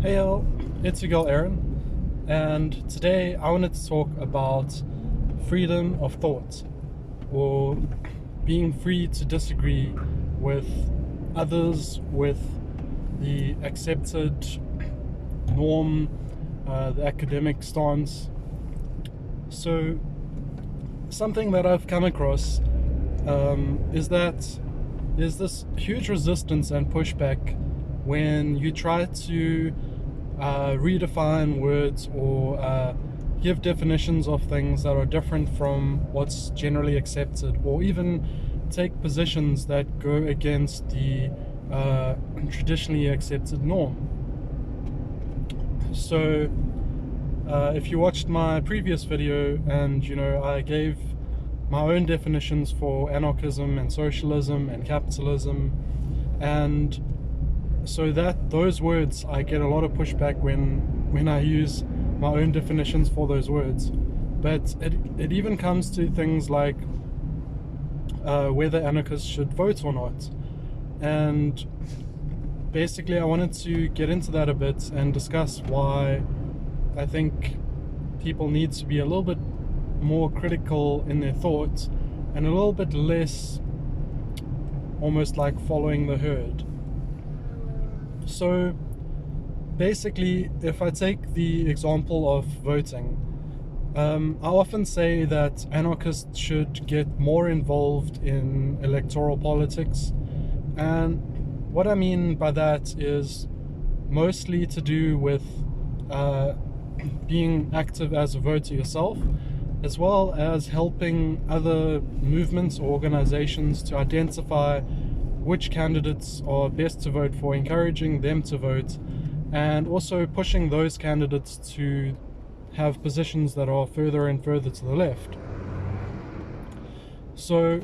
Hey y'all, it's your girl Aaron, and today I wanted to talk about freedom of thought, or being free to disagree with others, with the accepted norm, the academic stance. So, something that I've come across is that there's this huge resistance and pushback when you try to redefine words or give definitions of things that are different from what's generally accepted, or even take positions that go against the traditionally accepted norm. So if you watched my previous video, and I gave my own definitions for anarchism and socialism and capitalism, and so that those words, I get a lot of pushback when I use my own definitions for those words. But it even comes to things like whether anarchists should vote or not. And basically I wanted to get into that a bit and discuss why I think people need to be a little bit more critical in their thoughts and a little bit less almost like following the herd. So basically, if I take the example of voting, I often say that anarchists should get more involved in electoral politics. And what I mean by that is mostly to do with being active as a voter yourself, as well as helping other movements or organizations to identify which candidates are best to vote for, encouraging them to vote, and also pushing those candidates to have positions that are further and further to the left. So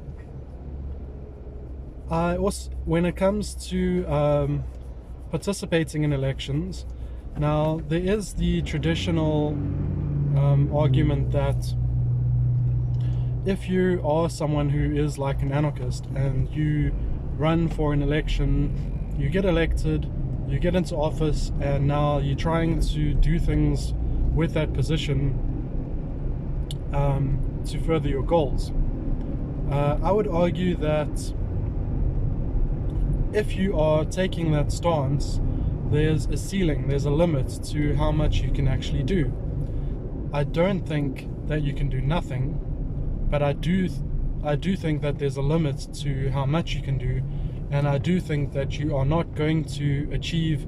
I also, when it comes to participating in elections, now there is the traditional argument that if you are someone who is like an anarchist and you run for an election, you get elected, you get into office, and now you're trying to do things with that position to further your goals. I would argue that if you are taking that stance, there's a ceiling, there's a limit to how much you can actually do. I don't think that you can do nothing, but I do think that there's a limit to how much you can do, and I do think that you are not going to achieve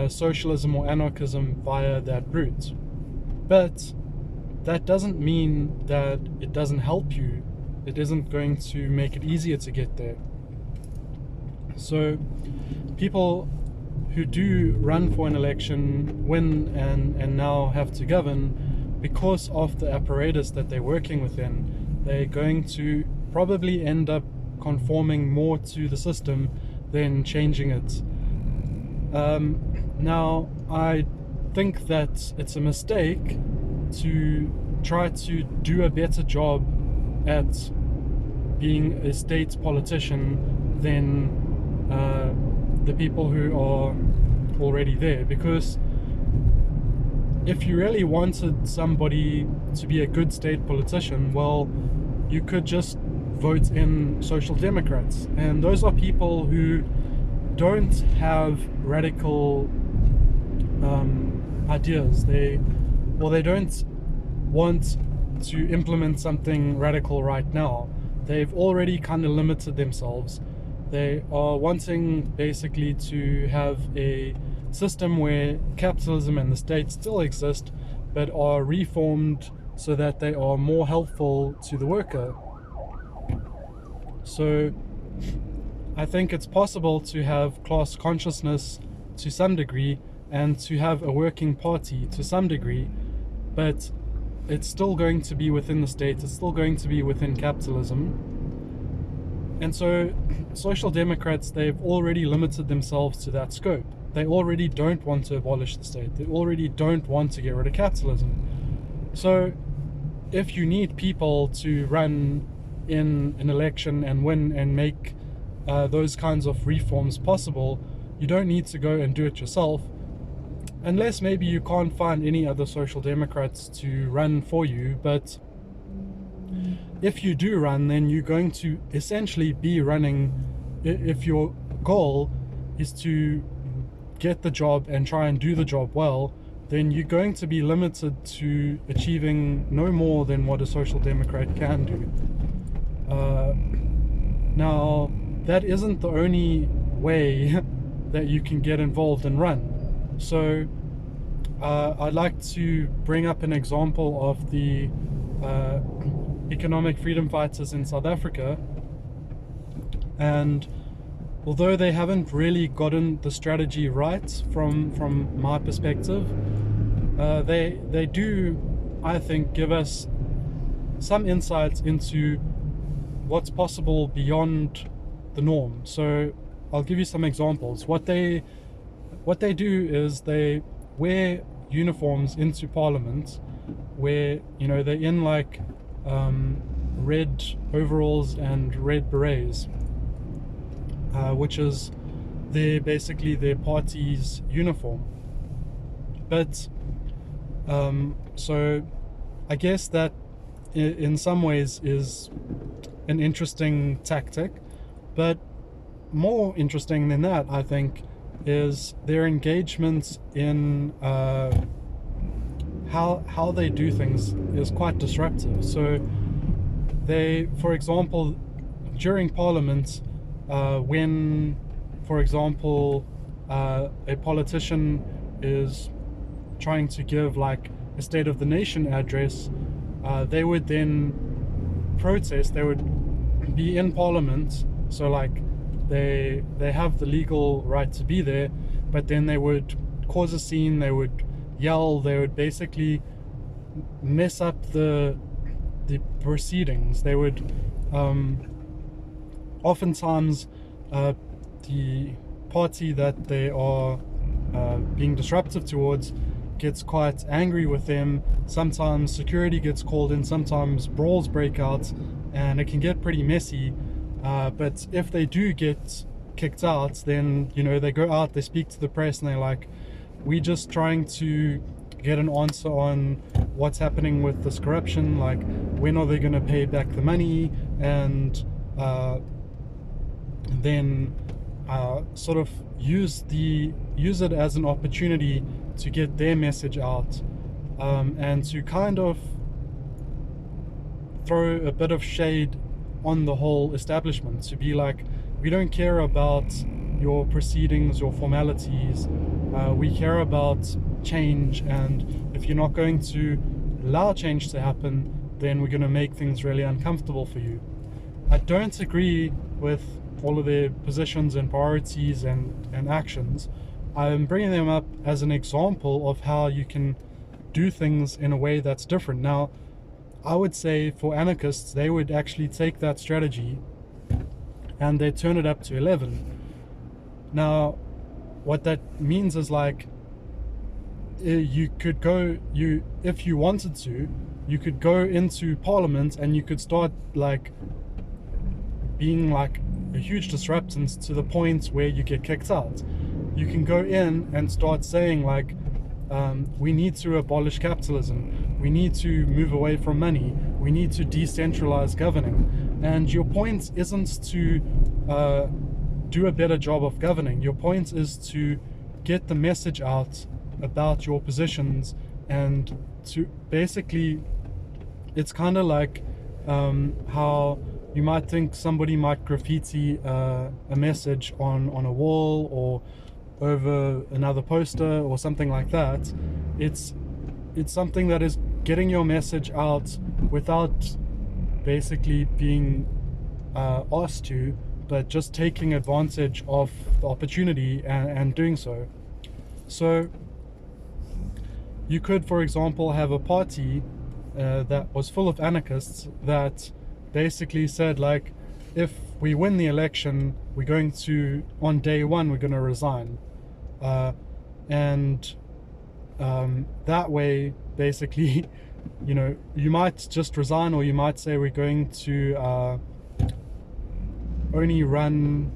socialism or anarchism via that route. But that doesn't mean that it doesn't help you. It isn't going to make it easier to get there. So people who do run for an election win and now have to govern because of the apparatus that they're working within. They're going to probably end up conforming more to the system than changing it. Now, I think that it's a mistake to try to do a better job at being a state politician than the people who are already there, because if you really wanted somebody to be a good state politician, well, you could just vote in Social Democrats, and those are people who don't have radical ideas. They don't want to implement something radical right now. They've already kind of limited themselves. They are wanting basically to have a system where capitalism and the state still exist, but are reformed so that they are more helpful to the worker. So I think it's possible to have class consciousness to some degree and to have a working party to some degree, but it's still going to be within the state, it's still going to be within capitalism. And so Social Democrats, they've already limited themselves to that scope. They already don't want to abolish the state. They already don't want to get rid of capitalism. So if you need people to run in an election and win and make those kinds of reforms possible, you don't need to go and do it yourself. unless maybe you can't find any other social democrats to run for you. But if you do run, then you're going to essentially be running, if your goal is to get the job and try and do the job well, then you're going to be limited to achieving no more than what a social democrat can do. Now, that isn't the only way that you can get involved and run. So I'd like to bring up an example of the economic freedom fighters in South Africa. And although they haven't really gotten the strategy right from my perspective, they do, I think, give us some insights into what's possible beyond the norm. So I'll give you some examples. What they do is they wear uniforms into Parliament, where, you know, they're in like red overalls and red berets, which is basically their party's uniform. But so I guess that in some ways is an interesting tactic, but more interesting than that, I think, is their engagement in how they do things is quite disruptive. So they, for example, during Parliament, when, for example, a politician is trying to give like a State of the Nation address, they would then protest. They would be in Parliament, so like they have the legal right to be there, but then they would cause a scene, they would yell, they would basically mess up the proceedings. They would oftentimes the party that they are being disruptive towards gets quite angry with them. Sometimes security gets called in, sometimes brawls break out, and it can get pretty messy. But if they do get kicked out, then, you know, they go out, they speak to the press, and they're like, we're just trying to get an answer on what's happening with this corruption, like when are they going to pay back the money, and then sort of use it as an opportunity to get their message out, and to kind of throw a bit of shade on the whole establishment, to be like, we don't care about your proceedings, your formalities, we care about change, and if you're not going to allow change to happen, then we're going to make things really uncomfortable for you. I don't agree with all of their positions and priorities and actions. I'm bringing them up as an example of how you can do things in a way that's different. Now, I would say for anarchists, they would actually take that strategy and they turn it up to 11. Now, what that means is like, you could go, if you wanted to, you could go into Parliament and you could start like being like a huge disruptance to the point where you get kicked out. You can go in and start saying like, we need to abolish capitalism, we need to move away from money, we need to decentralize governing. And your point isn't to do a better job of governing. Your point is to get the message out about your positions, and to basically, it's kind of like how you might think somebody might graffiti a message on a wall or over another poster or something like that. It's something that is getting your message out without basically being asked to, but just taking advantage of the opportunity and doing so. So you could, for example, have a party that was full of anarchists that basically said like, if we win the election, we're going to, on day one, we're going to resign. And that way, basically, you know, you might just resign, or you might say we're going to only run,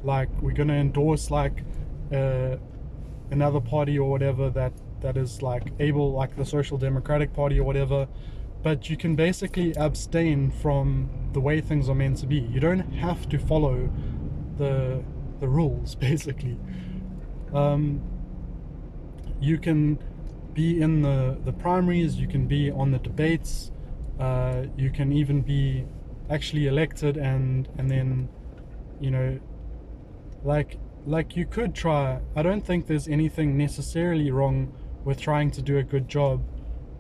like, we're going to endorse like a another party or whatever that is like able, like the Social Democratic Party or whatever, but you can basically abstain from the way things are meant to be. You don't have to follow the rules, basically. You can be in the primaries, you can be on the debates, you can even be actually elected, and then, you know, like you could try. I don't think there's anything necessarily wrong with trying to do a good job,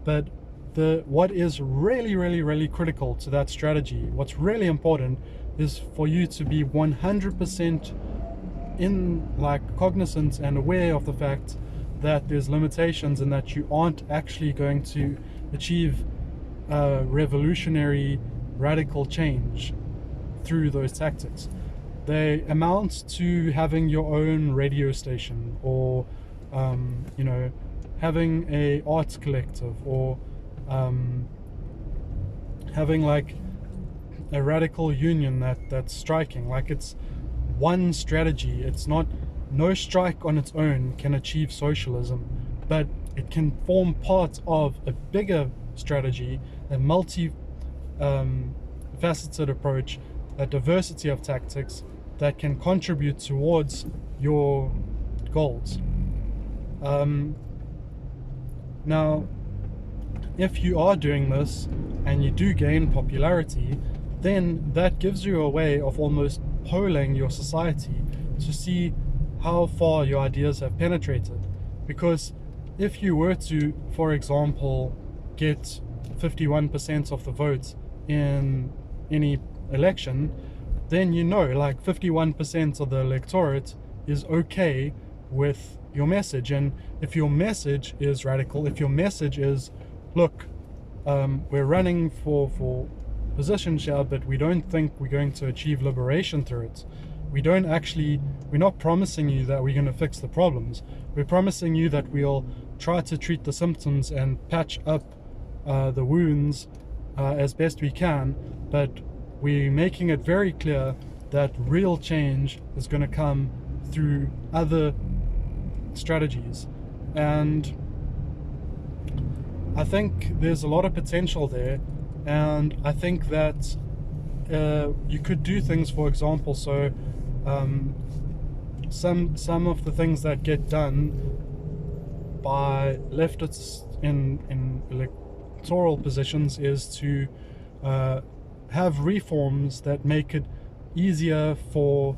but what is really critical to that strategy, what's really important, is for you to be 100% in, like, cognizant and aware of the fact that there's limitations and that you aren't actually going to achieve revolutionary radical change through those tactics. They amount to having your own radio station, or you know, having a arts collective, or having like a radical union that's striking. Like, it's one strategy. It's not, no strike on its own can achieve socialism, but it can form part of a bigger strategy, a multi faceted approach, a diversity of tactics that can contribute towards your goals. Now, if you are doing this and you do gain popularity, then that gives you a way of almost polling your society to see how far your ideas have penetrated. Because if you were to, for example, get 51% of the vote in any election, then you know, like, 51% of the electorate is okay with your message. And if your message is radical, if your message is, look, we're running for positions here, but we don't think we're going to achieve liberation through it. We're not promising you that we're going to fix the problems. We're promising you that we'll try to treat the symptoms and patch up the wounds as best we can, but we're making it very clear that real change is going to come through other strategies. And I think there's a lot of potential there, and I think that you could do things, for example, so some of the things that get done by leftists in electoral positions is to have reforms that make it easier for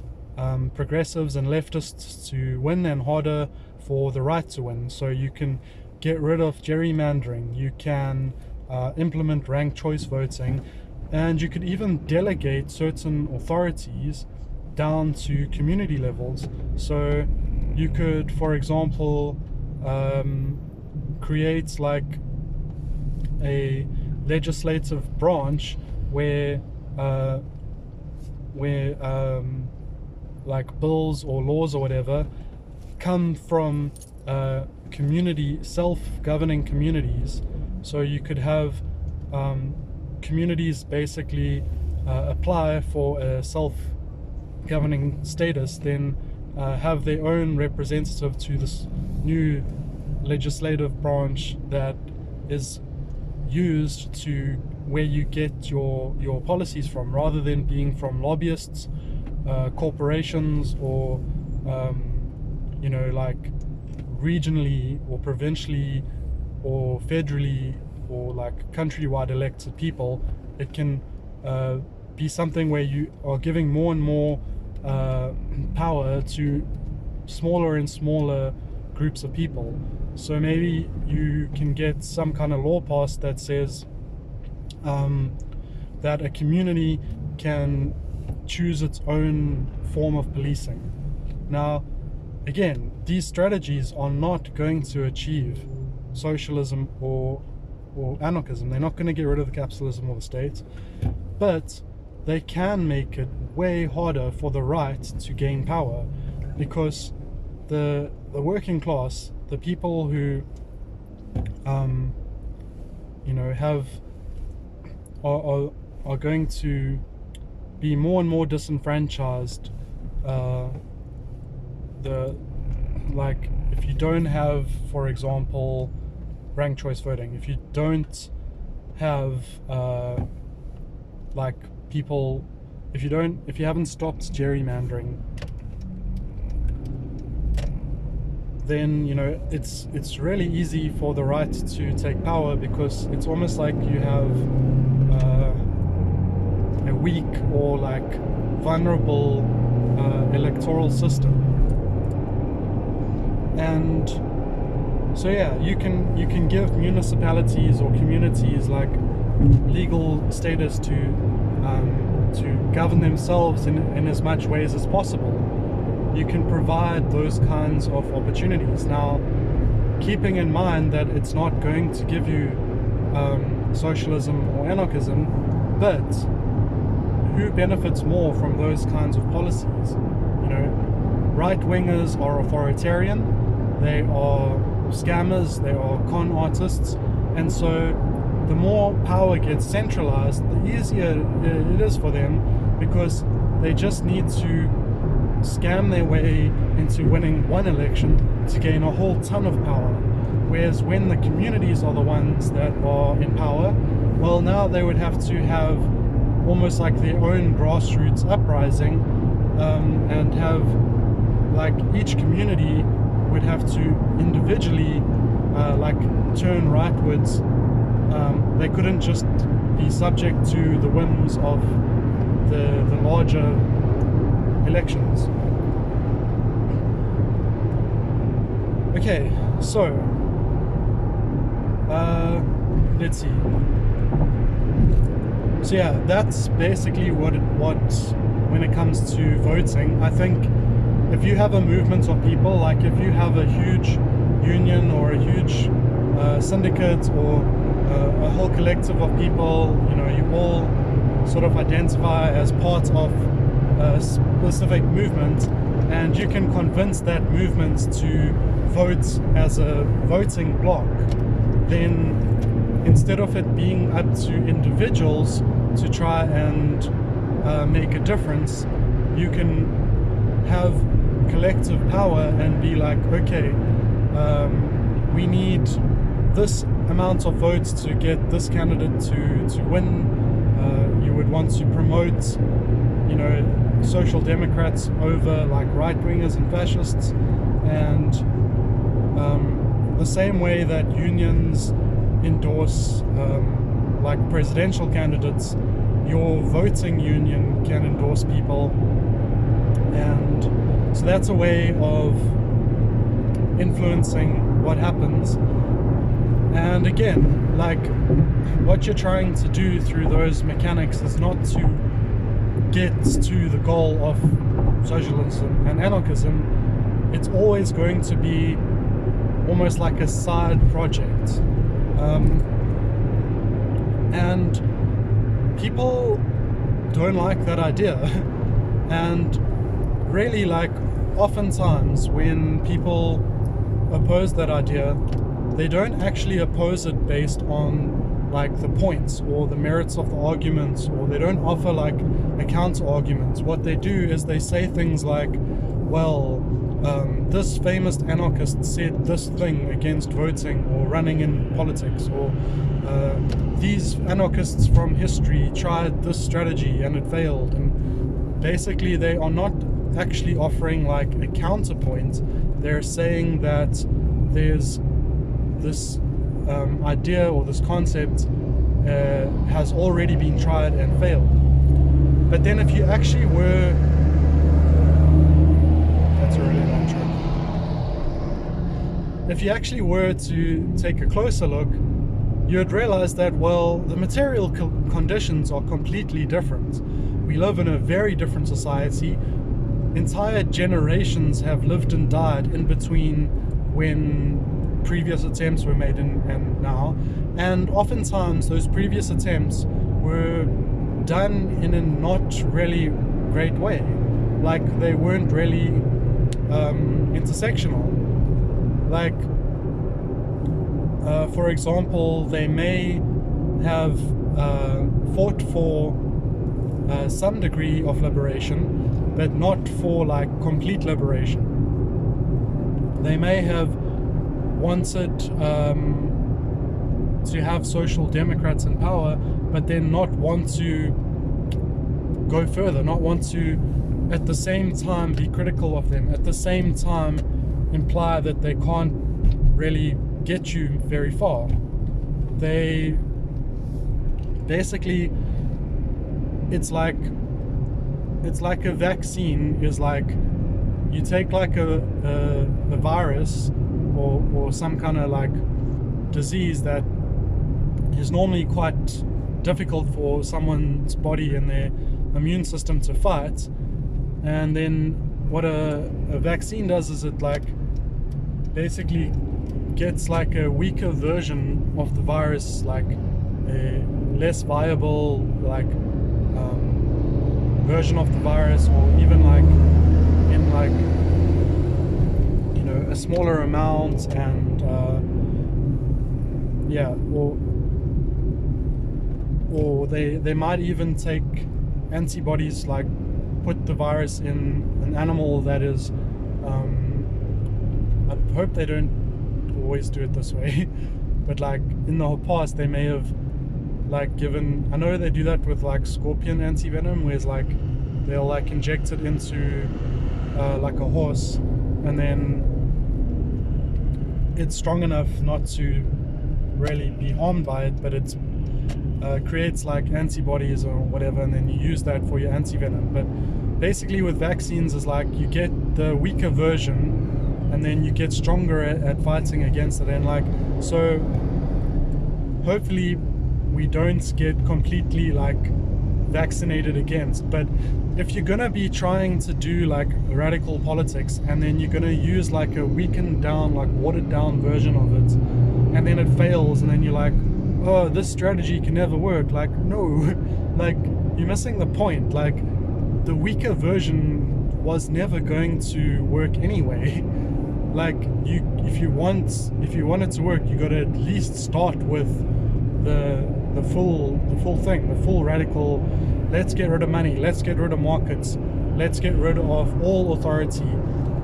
progressives and leftists to win, and harder for the right to win. So you can get rid of gerrymandering, you can implement ranked choice voting, and you could even delegate certain authorities down to community levels. So you could, for example, create like a legislative branch where like bills or laws or whatever come from self-governing communities. So you could have communities basically apply for a self-governing status, then have their own representative to this new legislative branch that is used to where you get your policies from, rather than being from lobbyists, corporations, or you know, like regionally or provincially or federally or like countrywide elected people. It can be something where you are giving more and more power to smaller and smaller groups of people. So maybe you can get some kind of law passed that says that a community can choose its own form of policing. Now, again, these strategies are not going to achieve socialism or anarchism. They're not going to get rid of the capitalism or the state, but they can make it way harder for the right to gain power, because the working class, the people who you know, are going to be more and more disenfranchised. if you don't have, for example, ranked choice voting, if you don't have like people, if you haven't stopped gerrymandering, then it's really easy for the right to take power, because it's almost like you have a weak or like vulnerable electoral system. And so yeah, you can give municipalities or communities like legal status to govern themselves in as much ways as possible. You can provide those kinds of opportunities. Now, keeping in mind that it's not going to give you socialism or anarchism, but who benefits more from those kinds of policies? Right-wingers are authoritarian, they are scammers, they are con artists, and so the more power gets centralized, the easier it is for them, because they just need to scam their way into winning one election to gain a whole ton of power. Whereas when the communities are the ones that are in power, well, now they would have to have almost like their own grassroots uprising, and have like each community would have to individually like turn rightwards. They couldn't just be subject to the whims of the larger elections. Okay, so let's see. So yeah, that's basically what when it comes to voting. I think if you have a movement of people, like if you have a huge union or a huge syndicate or a whole collective of people, you all sort of identify as part of a specific movement, and you can convince that movement to vote as a voting bloc, then instead of it being up to individuals to try and make a difference, you can have collective power and be like, okay, we need this amount of votes to get this candidate to win. You would want to promote, social democrats over like right-wingers and fascists, and the same way that unions endorse like presidential candidates, your voting union can endorse people. And so that's a way of influencing what happens. And again, like, what you're trying to do through those mechanics is not to get to the goal of socialism and anarchism. It's always going to be almost like a side project. And people don't like that idea. And really, like, oftentimes when people oppose that idea, they don't actually oppose it based on like the points or the merits of the arguments, or they don't offer like a counter argument. What they do is they say things like, well, this famous anarchist said this thing against voting or running in politics, or these anarchists from history tried this strategy and it failed. And basically they are not actually offering like a counterpoint. They're saying that there's this idea or this concept has already been tried and failed. But then if you actually were, that's a really long trick. If you actually were to take a closer look, you'd realize that, well, the material conditions are completely different. We live in a very different society. Entire generations have lived and died in between when previous attempts were made and now, and oftentimes those previous attempts were done in a not really great way. Like, they weren't really intersectional. Like, for example, they may have fought for some degree of liberation, but not for like complete liberation. They may have wanted to have social democrats in power, but then not want to go further, not want to at the same time be critical of them, at the same time imply that they can't really get you very far. They basically, it's like a vaccine is like, you take like a virus or some kind of like disease that is normally quite difficult for someone's body and their immune system to fight, and then what a vaccine does is it like basically gets like a weaker version of the virus, like a less viable like version of the virus, or even like in like, you know, a smaller amount, and yeah, or they might even take antibodies, like put the virus in an animal that is I hope they don't always do it this way, but like in the past they may have like given, I know they do that with like scorpion antivenom, where it's like they'll like inject it into like a horse, and then it's strong enough not to really be harmed by it, but it's creates like antibodies or whatever, and then you use that for your antivenom. But basically with vaccines is like you get the weaker version and then you get stronger at fighting against it, and like, so hopefully we don't get completely like vaccinated against. But if you're gonna be trying to do like radical politics, and then you're gonna use like a weakened down, like watered down version of it, and then it fails, and then you're like, oh, this strategy can never work. Like, no, like you're missing the point. Like the weaker version was never going to work anyway. Like if you want it to work, you got to at least start with the full thing, the full radical. Let's get rid of money. Let's get rid of markets. Let's get rid of all authority.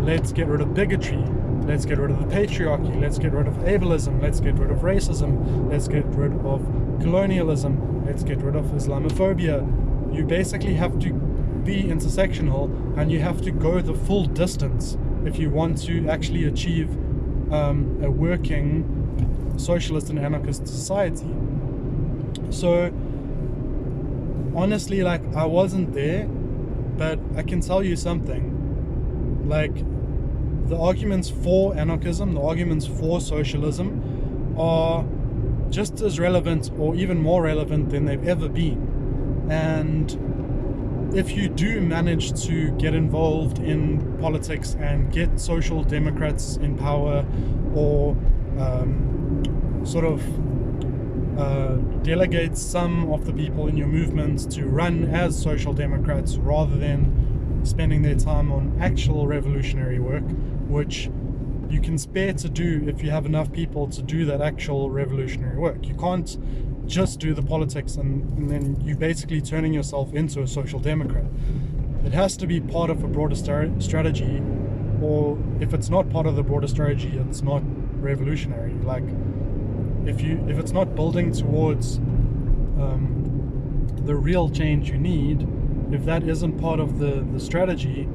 Let's get rid of bigotry. Let's get rid of the patriarchy. Let's get rid of ableism. Let's get rid of racism. Let's get rid of colonialism. Let's get rid of Islamophobia. You basically have to be intersectional, and you have to go the full distance if you want to actually achieve a working socialist and anarchist society. So honestly, like, I wasn't there, but I can tell you something. Like, the arguments for anarchism, the arguments for socialism are just as relevant or even more relevant than they've ever been. And if you do manage to get involved in politics and get social democrats in power, or sort of delegate some of the people in your movement to run as social democrats rather than spending their time on actual revolutionary work, which you can spare to do if you have enough people to do that actual revolutionary work. You can't just do the politics and then you're basically turning yourself into a social democrat. It has to be part of a broader strategy, or if it's not part of the broader strategy, it's not revolutionary. Like, if it's not building towards the real change you need, if that isn't part of the strategy,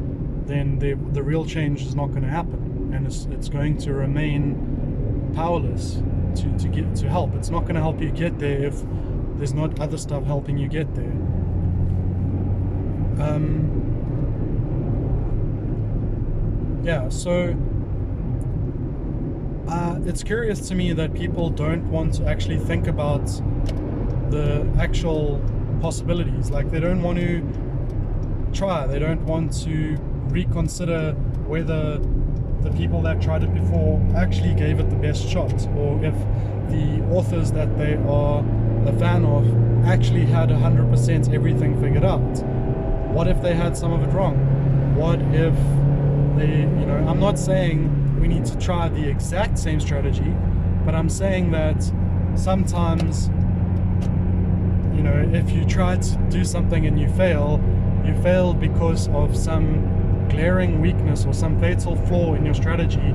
then the real change is not going to happen, and it's going to remain powerless to help. It's not going to help you get there if there's not other stuff helping you get there. Yeah, so it's curious to me that people don't want to actually think about the actual possibilities. Like, they don't want to try, they don't want to reconsider whether the people that tried it before actually gave it the best shot, or if the authors that they are a fan of actually had 100% everything figured out. What if they had some of it wrong? What if they, I'm not saying we need to try the exact same strategy, but I'm saying that sometimes, if you try to do something and you fail because of some glaring weakness or some fatal flaw in your strategy,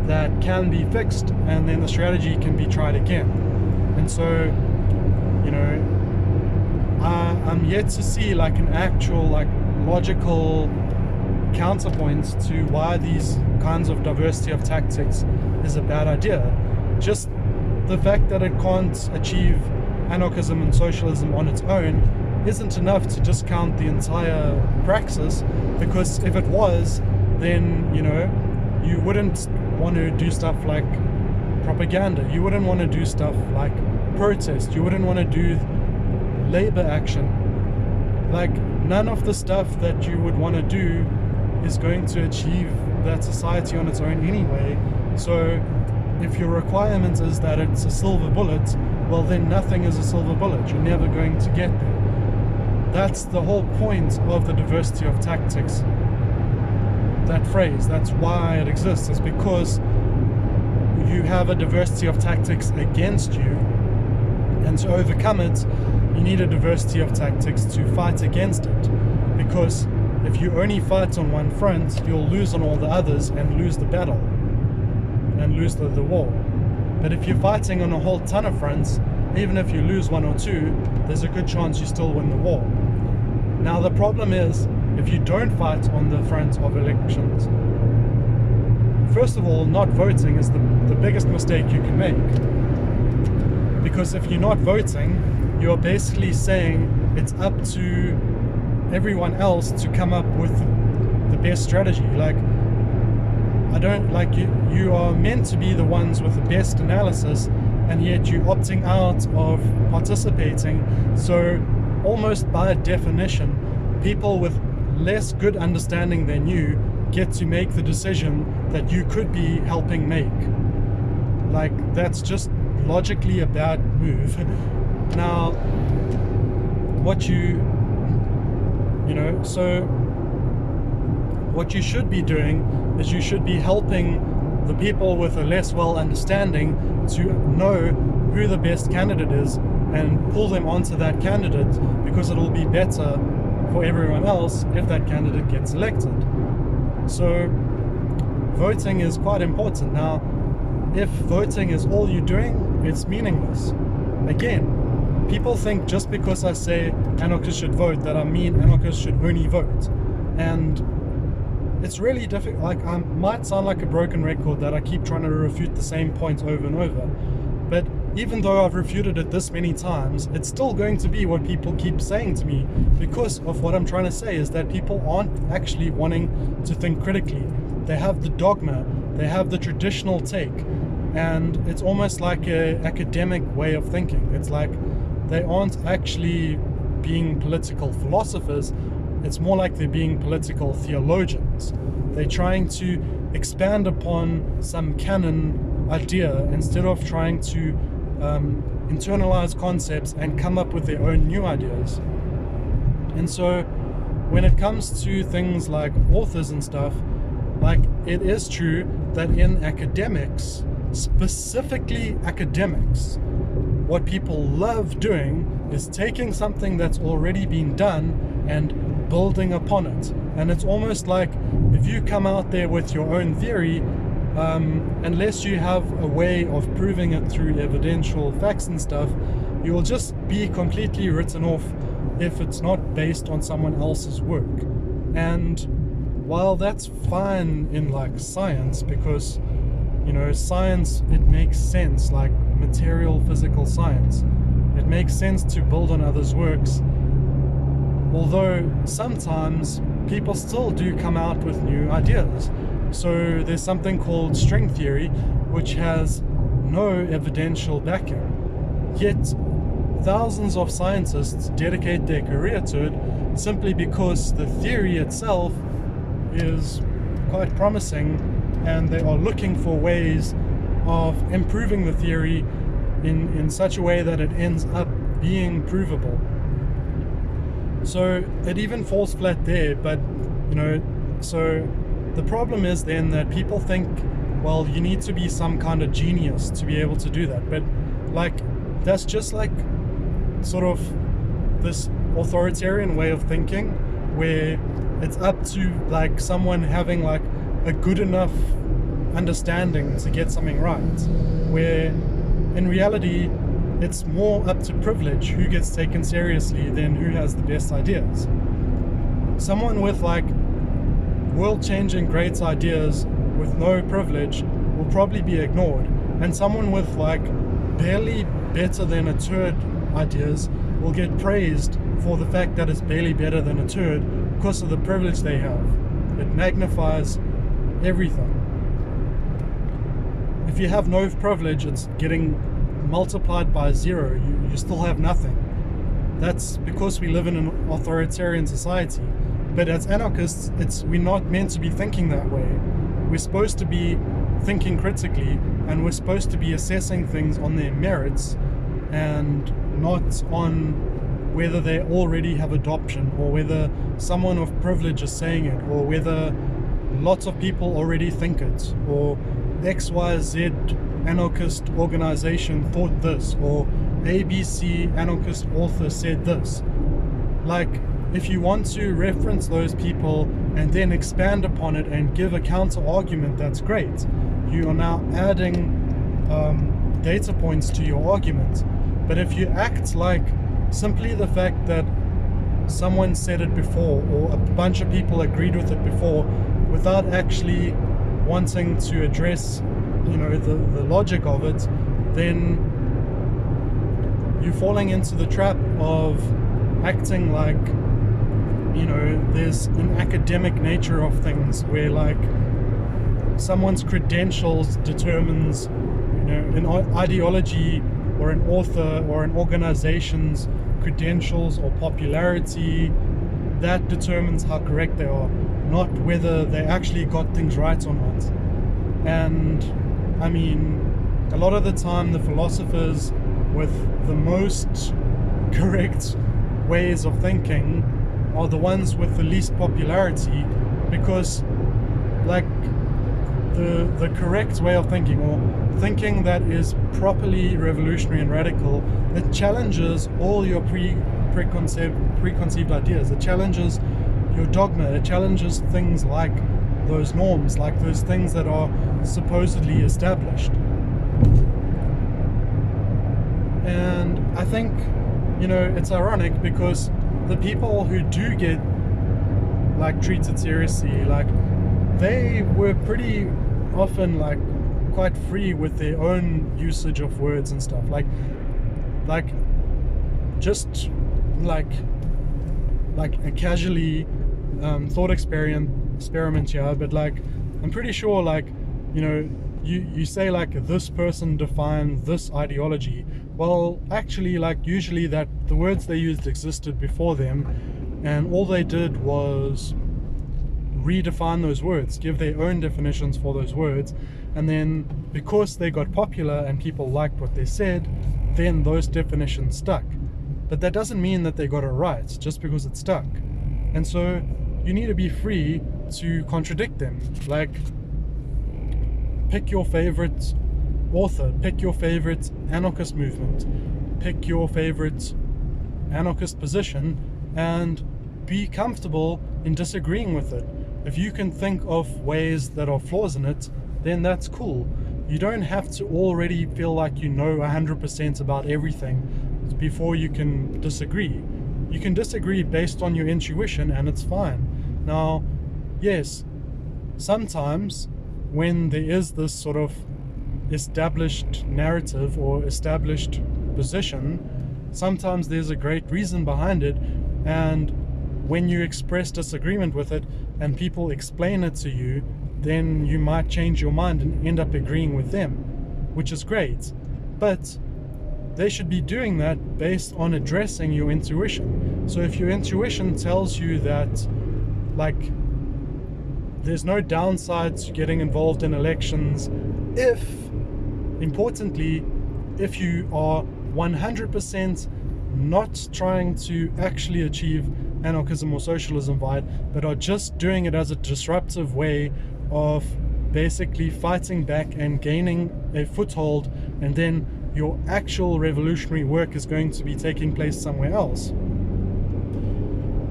that can be fixed, and then the strategy can be tried again. And so, you know, I'm yet to see like an actual like logical counterpoint to why these kinds of diversity of tactics is a bad idea. Just the fact that it can't achieve anarchism and socialism on its own isn't enough to discount the entire praxis, because if it was, then, you know, you wouldn't want to do stuff like propaganda, you wouldn't want to do stuff like protest, you wouldn't want to do labor action. Like, none of the stuff that you would want to do is going to achieve that society on its own anyway. So if your requirement is that it's a silver bullet, well then nothing is a silver bullet. You're never going to get there. That's the whole point of the diversity of tactics. That phrase, that's why it exists, is because you have a diversity of tactics against you, and to overcome it, you need a diversity of tactics to fight against it. Because if you only fight on one front, you'll lose on all the others and lose the battle and lose the war. But if you're fighting on a whole ton of fronts, even if you lose one or two, there's a good chance you still win the war. Now the problem is, if you don't fight on the front of elections, first of all, not voting is the biggest mistake you can make. Because if you're not voting, you're basically saying it's up to everyone else to come up with the best strategy. Like, you are meant to be the ones with the best analysis, and yet you're opting out of participating. So almost by definition, people with less good understanding than you get to make the decision that you could be helping make. Like, that's just logically a bad move. Now, what you should be doing is you should be helping the people with a less well understanding to know who the best candidate is and pull them onto that candidate, because it'll be better for everyone else if that candidate gets elected. So voting is quite important. Now, if voting is all you're doing, it's meaningless. Again, people think just because I say anarchists should vote that I mean anarchists should only vote. And it's really difficult. Like, I might sound like a broken record that I keep trying to refute the same point over and over. But even though I've refuted it this many times, it's still going to be what people keep saying to me, because of what I'm trying to say is that people aren't actually wanting to think critically. They have the dogma, they have the traditional take, and it's almost like an academic way of thinking. It's like they aren't actually being political philosophers, it's more like they're being political theologians. They're trying to expand upon some canon idea instead of trying to internalize concepts and come up with their own new ideas. And so when it comes to things like authors and stuff, like, it is true that in academics, specifically academics, what people love doing is taking something that's already been done and building upon it. And it's almost like if you come out there with your own theory, unless you have a way of proving it through evidential facts and stuff, you will just be completely written off if it's not based on someone else's work. And while that's fine in like science, because, you know, science, it makes sense, like material physical science, it makes sense to build on others' works, although sometimes people still do come out with new ideas. So there's something called string theory, which has no evidential backing, yet thousands of scientists dedicate their career to it simply because the theory itself is quite promising, and they are looking for ways of improving the theory in such a way that it ends up being provable. So it even falls flat there. But, you know, so the problem is then that people think, well, you need to be some kind of genius to be able to do that. But like, that's just like sort of this authoritarian way of thinking where it's up to like someone having like a good enough understanding to get something right, where in reality it's more up to privilege who gets taken seriously than who has the best ideas. Someone with like world-changing great ideas with no privilege will probably be ignored, and someone with like barely better than a turd ideas will get praised for the fact that it's barely better than a turd because of the privilege they have. It magnifies everything. If you have no privilege, it's getting multiplied by 0. You still have nothing. That's because we live in an authoritarian society. But as anarchists, we're not meant to be thinking that way. We're supposed to be thinking critically, and we're supposed to be assessing things on their merits and not on whether they already have adoption, or whether someone of privilege is saying it, or whether lots of people already think it, or XYZ anarchist organization thought this, or ABC anarchist author said this. Like, if you want to reference those people and then expand upon it and give a counter argument, that's great. You are now adding data points to your argument. But if you act like simply the fact that someone said it before, or a bunch of people agreed with it before, without actually wanting to address, the logic of it, then you're falling into the trap of acting like, there's an academic nature of things where like someone's credentials determines, an ideology or an author or an organization's credentials or popularity. That determines how correct they are, not whether they actually got things right or not. And I mean, a lot of the time the philosophers with the most correct ways of thinking are the ones with the least popularity, because like the correct way of thinking, or thinking that is properly revolutionary and radical, it challenges all your preconceived ideas. It challenges your dogma. It challenges things like those norms, like those things that are supposedly established. And I think, it's ironic, because the people who do get like treated seriously, like they were pretty often like quite free with their own usage of words and stuff, like just like a casually thought experiment here, but like I'm pretty sure, like, you say like this person defined this ideology. Well, actually, like usually that the words they used existed before them, and all they did was redefine those words, give their own definitions for those words, and then because they got popular and people liked what they said, then those definitions stuck. But that doesn't mean that they got it right just because it stuck. And so you need to be free to contradict them. Like, pick your favorite author, pick your favorite anarchist movement, pick your favorite anarchist position, and be comfortable in disagreeing with it. If you can think of ways that are flaws in it, then that's cool. You don't have to already feel like you know 100% about everything before you can disagree. You can disagree based on your intuition, and it's fine. Now, yes, sometimes when there is this sort of established narrative or established position, sometimes there's a great reason behind it, and when you express disagreement with it and people explain it to you, then you might change your mind and end up agreeing with them, which is great. But they should be doing that based on addressing your intuition. So if your intuition tells you that, like, there's no downside to getting involved in elections if, importantly, if you are 100% not trying to actually achieve anarchism or socialism by it, but are just doing it as a disruptive way of basically fighting back and gaining a foothold, and then your actual revolutionary work is going to be taking place somewhere else.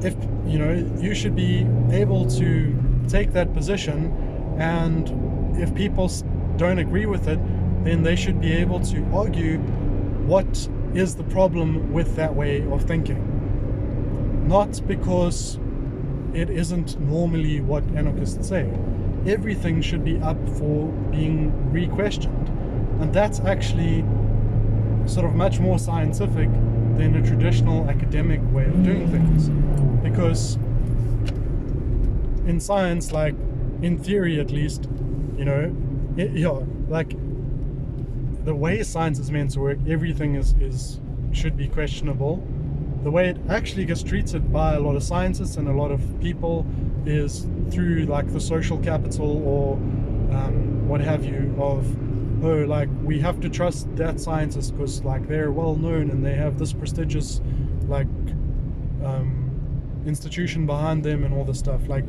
If you should be able to take that position, and if people don't agree with it, then they should be able to argue what is the problem with that way of thinking. Not because it isn't normally what anarchists say. Everything should be up for being re-questioned. And that's actually sort of much more scientific than a traditional academic way of doing things. Because in science, like in theory at least, you know, like the way science is meant to work, everything should be questionable. The way it actually gets treated by a lot of scientists and a lot of people is through like the social capital or what have you, of, oh, like we have to trust that scientist because like they're well known and they have this prestigious like institution behind them and all this stuff. Like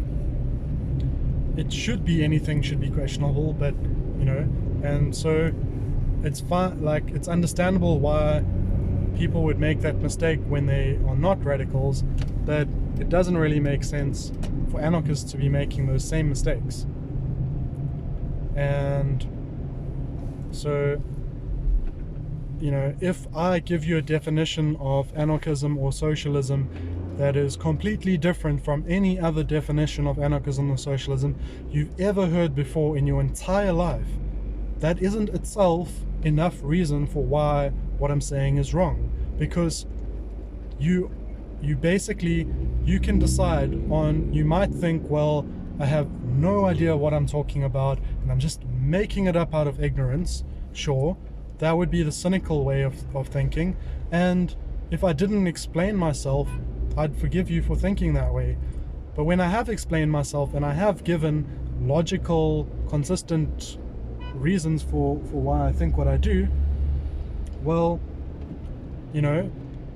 it should be, anything should be questionable, but you know, and so it's fine, like it's understandable why people would make that mistake when they are not radicals, but it doesn't really make sense for anarchists to be making those same mistakes. And so, you know, if I give you a definition of anarchism or socialism that is completely different from any other definition of anarchism or socialism you've ever heard before in your entire life, that isn't itself enough reason for why what I'm saying is wrong. Because you basically, you can decide on, you might think, well, I have no idea what I'm talking about and I'm just making it up out of ignorance. Sure, that would be the cynical way of thinking, and if I didn't explain myself, I'd forgive you for thinking that way. But when I have explained myself and I have given logical, consistent reasons for why I think what I do, well, you know,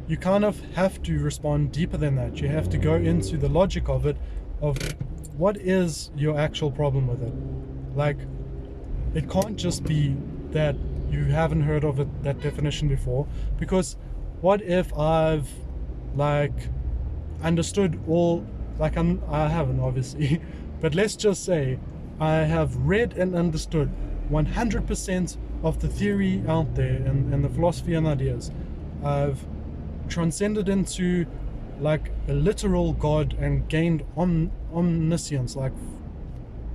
you kind of have to respond deeper than that. You have to go into the logic of it, of what is your actual problem with it. Like, it can't just be that you haven't heard of it, that definition before, because what if I've like understood all, like I haven't obviously, but let's just say I have read and understood 100% of the theory out there and the philosophy and ideas. I've transcended into like a literal God and gained omniscience, like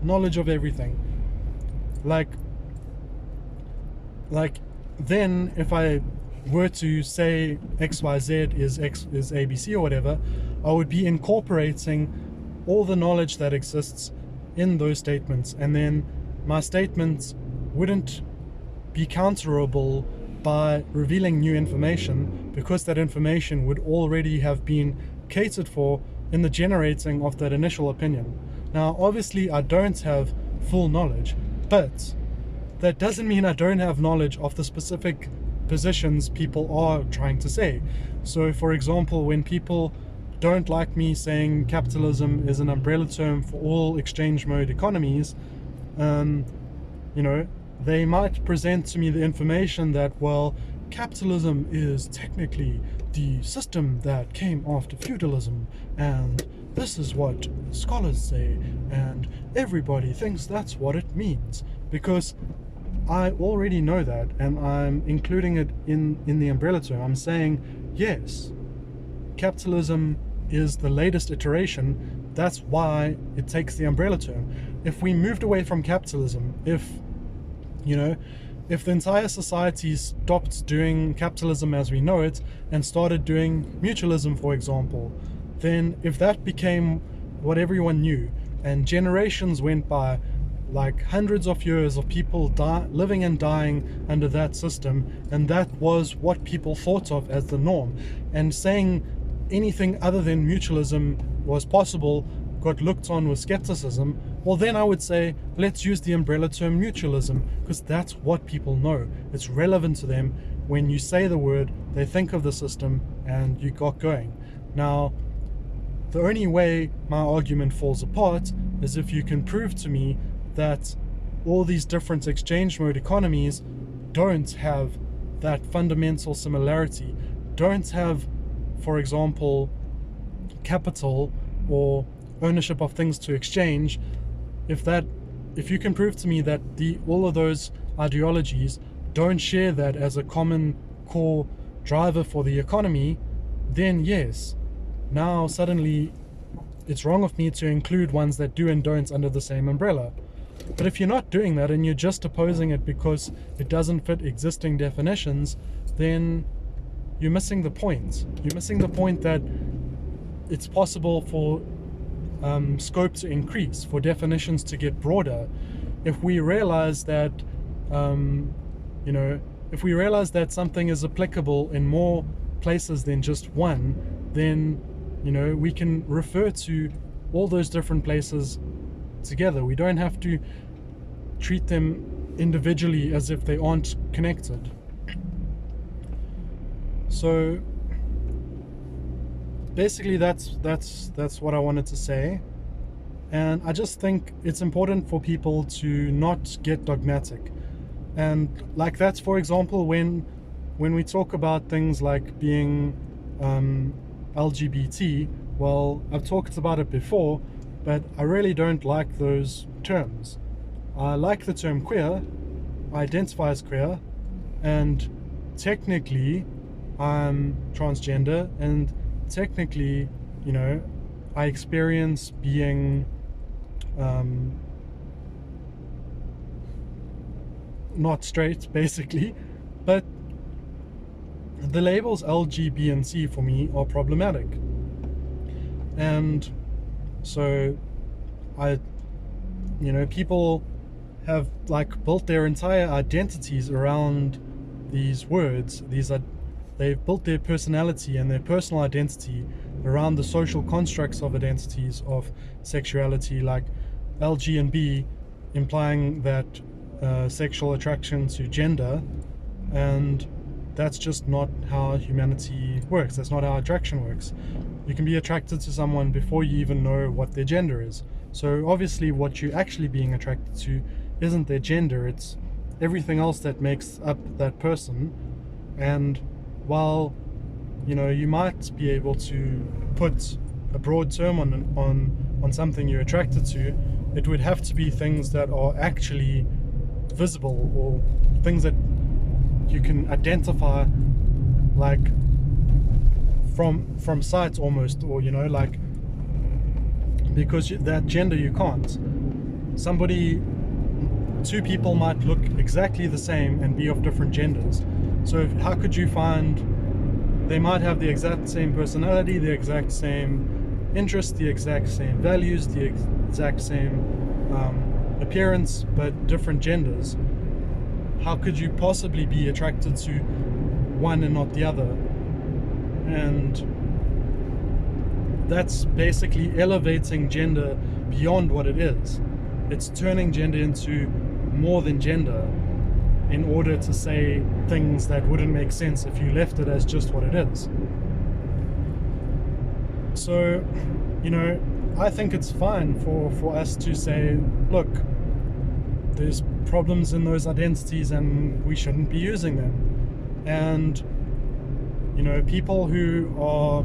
knowledge of everything. Like then if I were to say XYZ is ABC or whatever, I would be incorporating all the knowledge that exists in those statements, and then my statements wouldn't be counterable by revealing new information, because that information would already have been catered for in the generating of that initial opinion. Now obviously I don't have full knowledge, but that doesn't mean I don't have knowledge of the specific positions people are trying to say. So for example, when people don't like me saying capitalism is an umbrella term for all exchange mode economies, you know, they might present to me the information that, well, capitalism is technically the system that came after feudalism, and this is what scholars say, and everybody thinks that's what it means, because I already know that, and I'm including it in the umbrella term. I'm saying, yes, capitalism is the latest iteration. That's why it takes the umbrella term. If we moved away from capitalism, if the entire society stopped doing capitalism as we know it and started doing mutualism, for example, then if that became what everyone knew, and generations went by, like hundreds of years of people living and dying under that system, and that was what people thought of as the norm, and saying anything other than mutualism was possible got looked on with skepticism, well then I would say let's use the umbrella term mutualism, because that's what people know. It's relevant to them. When you say the word, they think of the system, and you got going. Now the only way my argument falls apart is if you can prove to me that all these different exchange mode economies don't have that fundamental similarity, don't have, for example, capital or ownership of things to exchange. If if you can prove to me that all of those ideologies don't share that as a common core driver for the economy, then yes, now suddenly it's wrong of me to include ones that do and don'ts under the same umbrella. But if you're not doing that and you're just opposing it because it doesn't fit existing definitions, then you're missing the point. You're missing the point that it's possible for scope to increase, for definitions to get broader. If we realize that, if we realize that something is applicable in more places than just one, then, we can refer to all those different places together. We don't have to treat them individually as if they aren't connected. So basically that's what I wanted to say, and I just think it's important for people to not get dogmatic. And like that's, for example, when we talk about things like being LGBT, well, I've talked about it before, but I really don't like those terms. I like the term queer. I identify as queer, and technically I'm transgender, and technically, I experience being not straight, basically, but the labels L, G, B, and C for me are problematic. And so people have built their entire identities around these words. They've built their personality and their personal identity around the social constructs of identities of sexuality, like L, G, and B, implying that sexual attraction to gender, and that's just not how humanity works. That's not how attraction works. You can be attracted to someone before you even know what their gender is. So obviously what you're actually being attracted to isn't their gender, it's everything else that makes up that person. And while you might be able to put a broad term on something you're attracted to, it would have to be things that are actually visible, or things that you can identify from sight almost, or because that gender you can't. Two people might look exactly the same and be of different genders. So how could you they might have the exact same personality, the exact same interests, the exact same values, the exact same appearance, but different genders. How could you possibly be attracted to one and not the other? And that's basically elevating gender beyond what it is. It's turning gender into more than gender in order to say things that wouldn't make sense if you left it as just what it is. So, I think it's fine for us to say, look, there's problems in those identities and we shouldn't be using them. And, people who are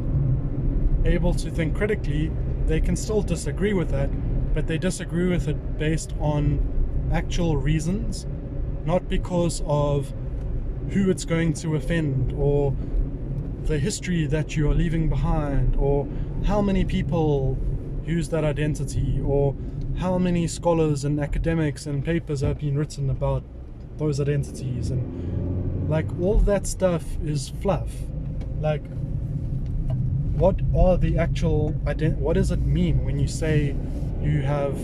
able to think critically, they can still disagree with that, but they disagree with it based on actual reasons, not because of who it's going to offend, or the history that you are leaving behind, or how many people use that identity, or how many scholars and academics and papers have been written about those identities. And all that stuff is fluff. What are the actual what does it mean when you say you have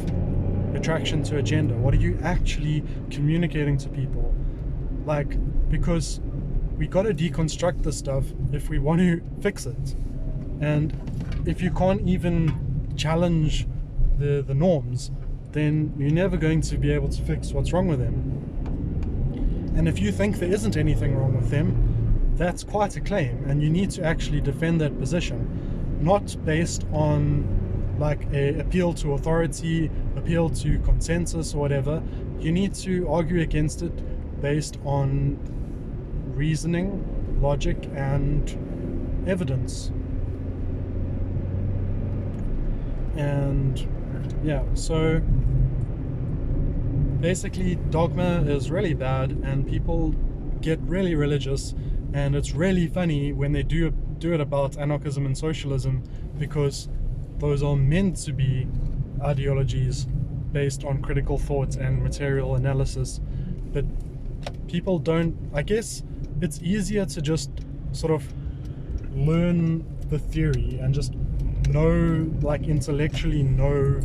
attraction to a gender? What are you actually communicating to people? Because we got to deconstruct this stuff if we want to fix it. And if you can't even challenge the norms, then you're never going to be able to fix what's wrong with them. And if you think there isn't anything wrong with them, that's quite a claim, and you need to actually defend that position, not based on a appeal to authority, appeal to consensus or whatever. You need to argue against it based on reasoning, logic, and evidence. And yeah, so Basically, dogma is really bad, and people get really religious, and it's really funny when they do it about anarchism and socialism, because those are meant to be ideologies based on critical thought and material analysis. But people don't, I guess it's easier to just sort of learn the theory and just know, like intellectually know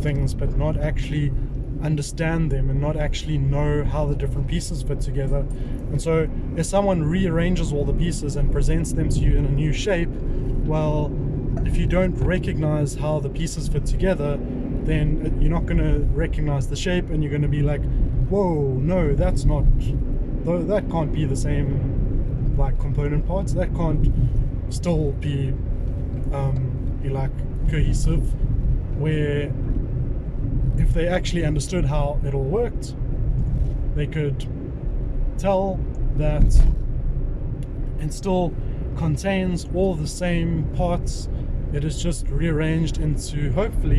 things, but not actually understand them and not actually know how the different pieces fit together. And so if someone rearranges all the pieces and presents them to you in a new shape, well, if you don't recognize how the pieces fit together, then you're not going to recognize the shape, and you're going to be like, whoa, no, that's not, that can't be the same like component parts, that can't still be like cohesive. Where if they actually understood how it all worked, they could tell that it still contains all the same parts. It is just rearranged into, hopefully,